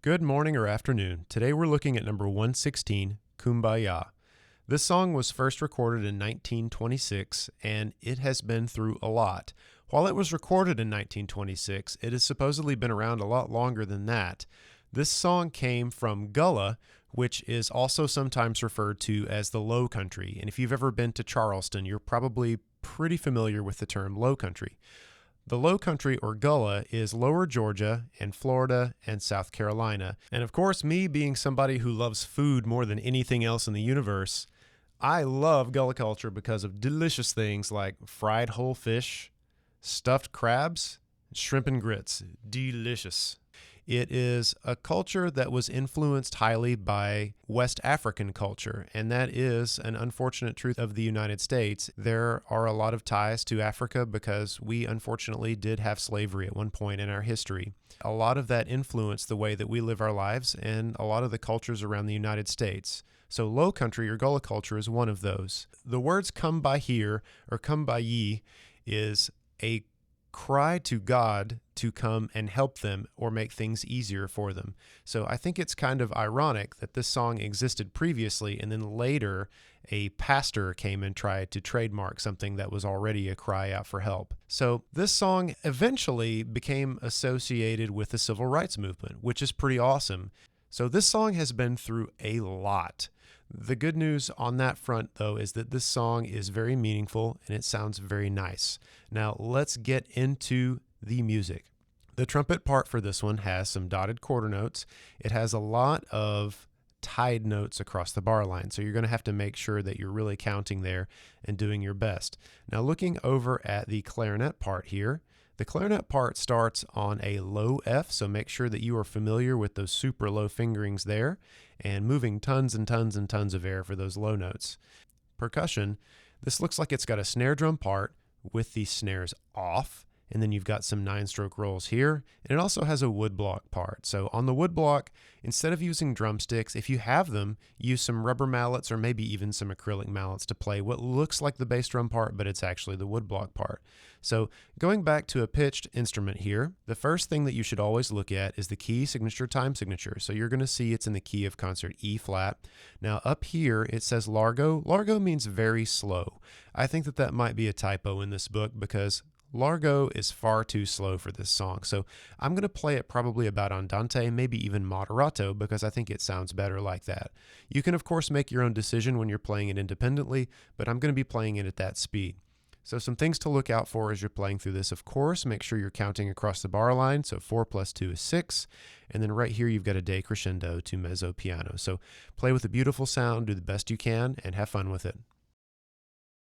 Good morning or afternoon. Today we're looking at number 116, Kumbaya. This song was first recorded in 1926, and it has been through a lot. While it was recorded in 1926, it has supposedly been around a lot longer than that. This song came from Gullah, which is also sometimes referred to as the Low Country. And if you've ever been to Charleston, you're probably pretty familiar with the term Low Country. The Low Country, or Gullah, is lower Georgia and Florida and South Carolina. And of course, me being somebody who loves food more than anything else in the universe, I love Gullah culture because of delicious things like fried whole fish, stuffed crabs, shrimp and grits. Delicious. It is a culture that was influenced highly by West African culture, and that is an unfortunate truth of the United States. There are a lot of ties to Africa because we unfortunately did have slavery at one point in our history. A lot of that influenced the way that we live our lives and a lot of the cultures around the United States. So Low Country or Gullah culture is one of those. The words come by here or come by ye is a cry to God to come and help them or make things easier for them. So I think it's kind of ironic that this song existed previously and then later a pastor came and tried to trademark something that was already a cry out for help. So this song eventually became associated with the civil rights movement, which is pretty awesome. So this song has been through a lot. The good news on that front, though, is that this song is very meaningful and it sounds very nice. Now, let's get into the music. The trumpet part for this one has some dotted quarter notes. It has a lot of tied notes across the bar line, so you're going to have to make sure that you're really counting there and doing your best. Now, looking over at the clarinet part here, the clarinet part starts on a low F, so make sure that you are familiar with those super low fingerings there and moving tons and tons and tons of air for those low notes. Percussion, this looks like it's got a snare drum part with the snares off, and then you've got some 9-stroke rolls here, and it also has a woodblock part. So on the woodblock, instead of using drumsticks, if you have them, use some rubber mallets or maybe even some acrylic mallets to play what looks like the bass drum part, but it's actually the woodblock part. So going back to a pitched instrument here, the first thing that you should always look at is the key signature time signature. So you're going to see it's in the key of concert E flat. Now up here it says largo. Largo means very slow. I think that might be a typo in this book because largo is far too slow for this song. So I'm going to play it probably about andante, maybe even moderato, because I think it sounds better like that. You can of course make your own decision when you're playing it independently, but I'm going to be playing it at that speed. So some things to look out for as you're playing through this, of course, make sure you're counting across the bar line. So 4 + 2 is 6. And then right here, you've got a decrescendo to mezzo piano. So play with a beautiful sound, do the best you can, and have fun with it.